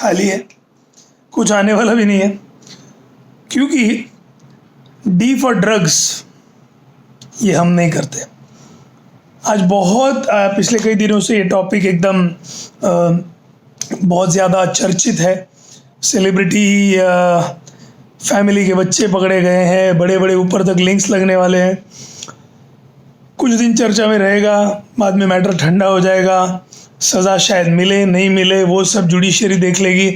खाली है, कुछ आने वाला भी नहीं है, क्योंकि डी फॉर ड्रग्स ये हम नहीं करते। आज बहुत पिछले कई दिनों से ये टॉपिक एकदम बहुत ज़्यादा चर्चित है। सेलिब्रिटी फैमिली के बच्चे पकड़े गए हैं, बड़े बड़े ऊपर तक लिंक्स लगने वाले हैं। कुछ दिन चर्चा में रहेगा, बाद में मैटर ठंडा हो जाएगा, सज़ा शायद मिले नहीं मिले वो सब जुडिशरी देख लेगी।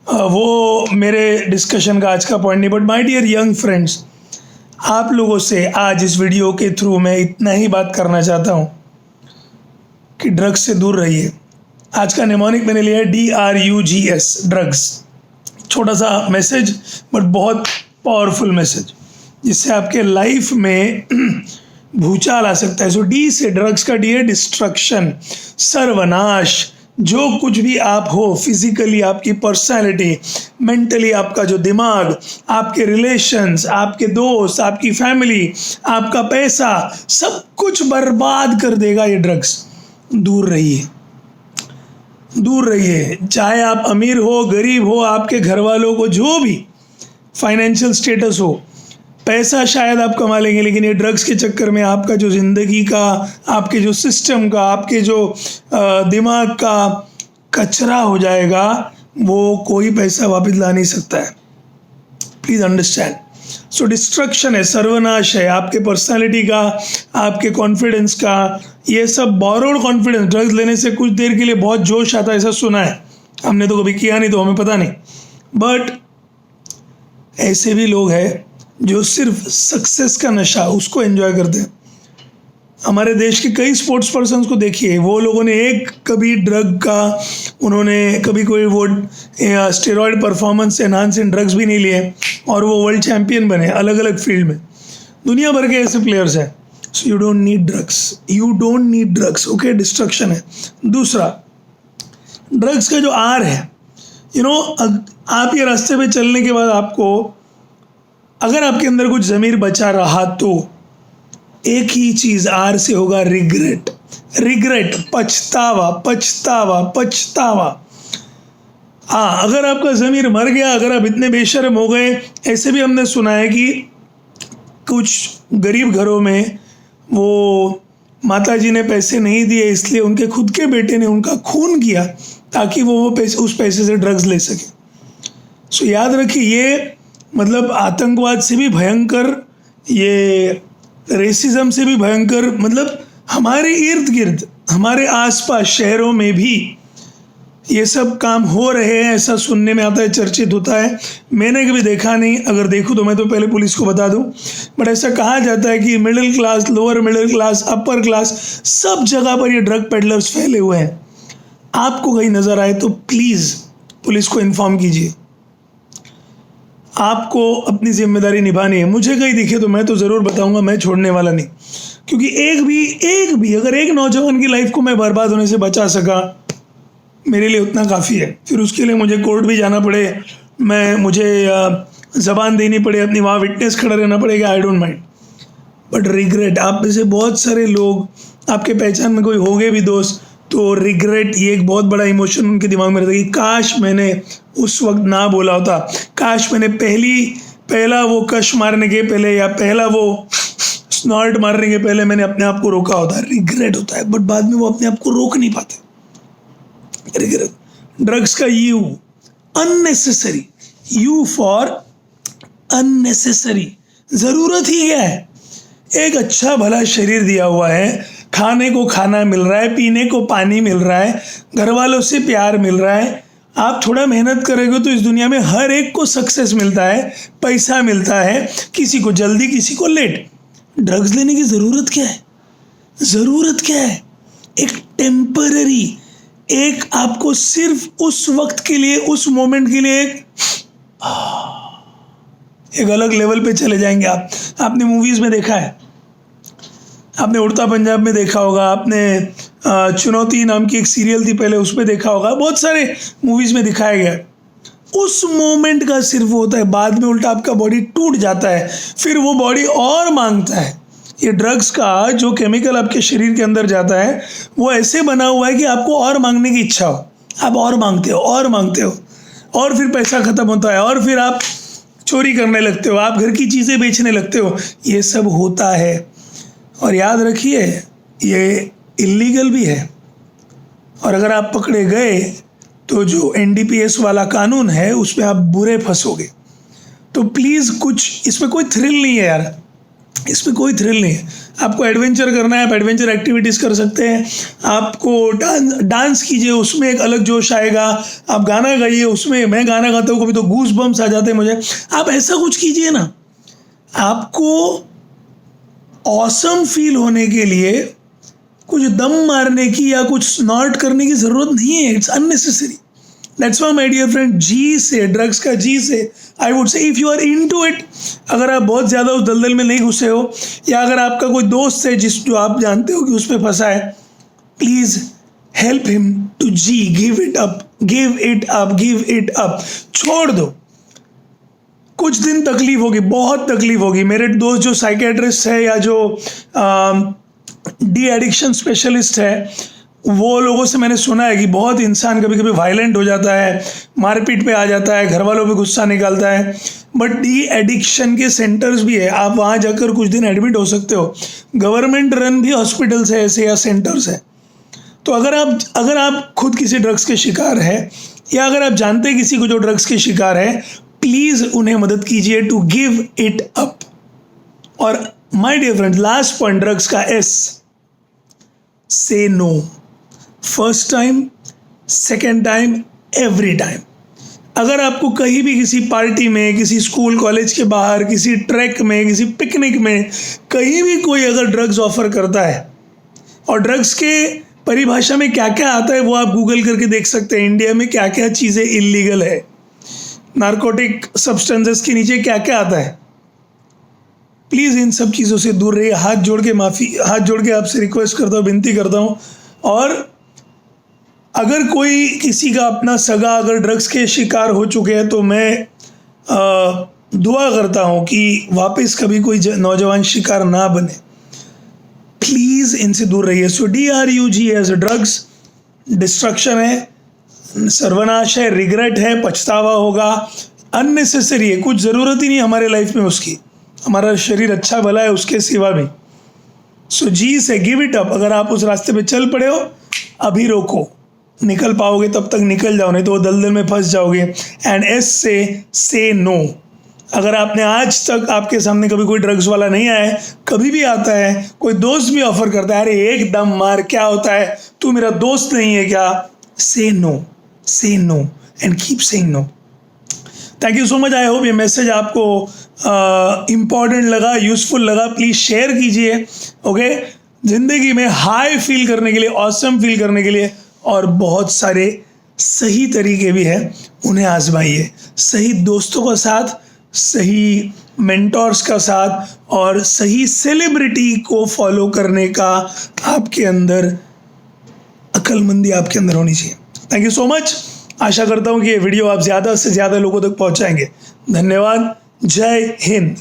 वो मेरे डिस्कशन का आज का पॉइंट नहीं। But my dear young friends, आप लोगों से आज इस वीडियो के थ्रू मैं इतना ही बात करना चाहता हूँ कि ड्रग्स से दूर रहिए। आज का निमोनिक मैंने लिया है DRUGS, ड्रग्स। छोटा सा मैसेज बट बहुत पावरफुल मैसेज, जिससे आपके लाइफ में भूचाल आ सकता है। सो डी से ड्रग्स का डी है डिस्ट्रक्शन, सर्वनाश। जो कुछ भी आप हो, फिजिकली आपकी पर्सनालिटी, मेंटली आपका जो दिमाग, आपके रिलेशंस, आपके दोस्त, आपकी फैमिली, आपका पैसा, सब कुछ बर्बाद कर देगा ये ड्रग्स। दूर रहिए, दूर रहिए। चाहे आप अमीर हो, गरीब हो, आपके घर वालों को जो भी फाइनेंशियल स्टेटस हो, पैसा शायद आप कमा लेंगे, लेकिन ये ड्रग्स के चक्कर में आपका जो ज़िंदगी का, आपके जो सिस्टम का, आपके जो दिमाग का कचरा हो जाएगा, वो कोई पैसा वापस ला नहीं सकता है। Please understand. सो डिस्ट्रक्शन है, सर्वनाश है आपके पर्सनालिटी का, आपके कॉन्फिडेंस का। ये सब बोरोड कॉन्फिडेंस, ड्रग्स लेने से कुछ देर के लिए बहुत जोश आता है, ऐसा सुना है। हमने तो कभी किया नहीं तो हमें पता नहीं। बट ऐसे भी लोग हैं जो सिर्फ सक्सेस का नशा उसको एंजॉय करते हैं। हमारे देश के कई स्पोर्ट्स पर्सन्स को देखिए, वो लोगों ने एक कभी ड्रग का, उन्होंने कभी कोई वो स्टेरॉयड परफॉर्मेंस एनहांसिंग ड्रग्स भी नहीं लिए और वो वर्ल्ड चैम्पियन बने अलग अलग फील्ड में। दुनिया भर के ऐसे प्लेयर्स हैं। So you don't need drugs, you don't need drugs. Okay, destruction है। दूसरा, ड्रग्स का जो आर है, आप ये रास्ते पे चलने के बाद आपको, अगर आपके अंदर कुछ ज़मीर बचा रहा तो एक ही चीज़ आर से होगा, रिग्रेट। रिग्रेट, पछतावा, पछतावा, पछतावा। हाँ, अगर आपका ज़मीर मर गया, अगर आप इतने बेशर्म हो गए, ऐसे भी हमने सुना है कि कुछ गरीब घरों में वो माताजी ने पैसे नहीं दिए, इसलिए उनके खुद के बेटे ने उनका खून किया ताकि वो पैसे, उस पैसे से ड्रग्स ले सके। सो याद रखिए, ये मतलब आतंकवाद से भी भयंकर, ये रेसिज्म से भी भयंकर, मतलब हमारे इर्द गिर्द, हमारे आसपास शहरों में भी ये सब काम हो रहे हैं, ऐसा सुनने में आता है, चर्चित होता है। मैंने कभी देखा नहीं, अगर देखूँ तो मैं तो पहले पुलिस को बता दूँ। बट ऐसा कहा जाता है कि middle class, lower middle class, upper class, सब जगह पर ये ड्रग पेडलर्स फैले हुए हैं। आपको कहीं नज़र आए तो प्लीज़ पुलिस को इन्फॉर्म कीजिए। आपको अपनी जिम्मेदारी निभानी है। मुझे कहीं दिखे तो मैं तो ज़रूर बताऊंगा, मैं छोड़ने वाला नहीं। क्योंकि एक भी अगर एक नौजवान की लाइफ को मैं बर्बाद होने से बचा सका, मेरे लिए उतना काफ़ी है। फिर उसके लिए मुझे कोर्ट भी जाना पड़े, मुझे ज़बान देनी पड़े, अपनी वहाँ विटनेस खड़ा रहना पड़ेगा, I don't mind. But regret, आप में से बहुत सारे लोग, आपके पहचान में कोई होंगे भी दोस्त, तो रिग्रेट ये एक बहुत बड़ा इमोशन उनके दिमाग में रहता है कि काश मैंने उस वक्त ना बोला होता, काश मैंने पहला वो कश मारने के पहले या पहला वो स्नॉर्ट मारने के पहले मैंने अपने आप को रोका होता। रिग्रेट होता है, बट बाद में वो अपने आप को रोक नहीं पाते। रिग्रेट। ड्रग्स का you, unnecessary, you for unnecessary. ज़रूरत ही क्या है? एक अच्छा भला शरीर दिया हुआ है, खाने को खाना मिल रहा है, पीने को पानी मिल रहा है, घर वालों से प्यार मिल रहा है। आप थोड़ा मेहनत करेंगे तो इस दुनिया में हर एक को सक्सेस मिलता है, पैसा मिलता है, किसी को जल्दी, किसी को लेट। ड्रग्स लेने की ज़रूरत क्या है? ज़रूरत क्या है? एक टेम्पररी, एक आपको सिर्फ उस वक्त के लिए, उस मोमेंट के लिए एक अलग लेवल पे चले जाएंगे आप। आपने मूवीज़ में देखा है, आपने उड़ता पंजाब में देखा होगा, आपने चुनौती नाम की एक सीरियल थी पहले, उसमें देखा होगा, बहुत सारे मूवीज़ में दिखाया गया है। उस मोमेंट का सिर्फ होता है, बाद में उल्टा आपका बॉडी टूट जाता है, फिर वो बॉडी और मांगता है। ये ड्रग्स का जो केमिकल आपके शरीर के अंदर जाता है वो ऐसे बना हुआ है कि आपको और मांगने की इच्छा हो, आप और मांगते हो और मांगते हो। और फिर पैसा ख़त्म होता है और फिर आप चोरी करने लगते हो, आप घर की चीज़ें बेचने लगते हो। ये सब होता है और याद रखिए ये इल्लीगल भी है, और अगर आप पकड़े गए तो जो NDPS वाला कानून है उसमें आप बुरे फंसोगे। तो प्लीज़, कुछ इसमें कोई थ्रिल नहीं है यार, इसमें कोई थ्रिल नहीं है। आपको एडवेंचर करना है, आप एडवेंचर एक्टिविटीज़ कर सकते हैं। आपको डांस कीजिए, उसमें एक अलग जोश आएगा। आप गाना गाइए, उसमें मैं गाना गाता हूँ कभी तो गूस बम्स आ जाते हैं मुझे। आप ऐसा कुछ कीजिए ना। आपको ऑसम फील होने के लिए कुछ दम मारने की या कुछ स्नॉर्ट करने की ज़रूरत नहीं है। It's unnecessary. That's why my dear friend, जी से, ड्रग्स का जी से, I would say if you are into it, अगर आप बहुत ज़्यादा उस दलदल में नहीं घुसे हो, या अगर आपका कोई दोस्त है जो आप जानते हो कि उस पर फंसा है, प्लीज़ हेल्प हिम टू जी, give it up, give it up, give it up. छोड़ दो। कुछ दिन तकलीफ होगी, बहुत तकलीफ होगी। मेरे दोस्त जो साइकेट्रिस्ट है या जो डी एडिक्शन स्पेशलिस्ट है, वो लोगों से मैंने सुना है कि बहुत इंसान कभी कभी वायलेंट हो जाता है, मारपीट पे आ जाता है, घर वालों पे गुस्सा निकालता है। बट डी एडिक्शन के सेंटर्स भी है, आप वहाँ जाकर कुछ दिन एडमिट हो सकते हो। गवर्नमेंट रन भी हॉस्पिटल्स है ऐसे, या सेंटर्स है। तो अगर आप खुद किसी ड्रग्स के शिकार है, या अगर आप जानते हैं किसी को जो ड्रग्स के शिकार है, प्लीज़ उन्हें मदद कीजिए टू गिव इट अप। और my dear friend, last point drugs का S, say no. First time, second time, every time. अगर आपको कहीं भी किसी पार्टी में, किसी स्कूल कॉलेज के बाहर, किसी ट्रैक में, किसी पिकनिक में, कहीं भी कोई अगर ड्रग्स ऑफर करता है, और ड्रग्स के परिभाषा में क्या क्या आता है वो आप गूगल करके देख सकते हैं। इंडिया में क्या क्या चीज़ें इलीगल है, नारकोटिक सब्सटेंसेस के नीचे क्या क्या आता है। प्लीज़ इन सब चीज़ों से दूर रहिए। हाथ जोड़ के आपसे रिक्वेस्ट करता हूँ, विनती करता हूँ। और अगर कोई किसी का अपना सगा अगर ड्रग्स के शिकार हो चुके हैं, तो मैं दुआ करता हूँ कि वापस कभी कोई नौजवान शिकार ना बने। प्लीज़ इनसे दूर रहिए। सो DRUG एज ड्रग्स डिस्ट्रक्शन है, सर्वनाश है, रिग्रेट है, पछतावा होगा, अननेसेसरी है, कुछ ज़रूरत ही नहीं हमारे लाइफ में उसकी। हमारा शरीर अच्छा भला है उसके सिवा भी। सो जी से गिव इट अप। अगर आप उस रास्ते पे चल पड़े हो, अभी रोको। निकल पाओगे तब तक निकल जाओ, नहीं तो वो दलदल में फंस जाओगे। And S say no. अगर आपने आज तक, आपके सामने कभी कोई ड्रग्स वाला नहीं आया है, कभी भी आता है, कोई दोस्त भी ऑफर करता है, अरे एकदम मार, क्या होता है, तू मेरा दोस्त नहीं है क्या, say no and keep saying no. Thank you so much. I hope ये मैसेज आपको इम्पॉर्टेंट लगा, यूज़फुल लगा। प्लीज़ शेयर कीजिए। ओके, ज़िंदगी में हाई फील करने के लिए, ऑसम फील करने के लिए और बहुत सारे सही तरीके भी हैं, उन्हें आजमाइए। सही दोस्तों का साथ, सही मेंटोर्स का साथ, और सही सेलिब्रिटी को फॉलो करने का आपके अंदर अक्लमंदी आपके अंदर होनी चाहिए। Thank you so much. आशा करता हूँ कि ये वीडियो आप ज़्यादा से ज़्यादा लोगों तक पहुँचाएंगे। धन्यवाद। जय हिंद।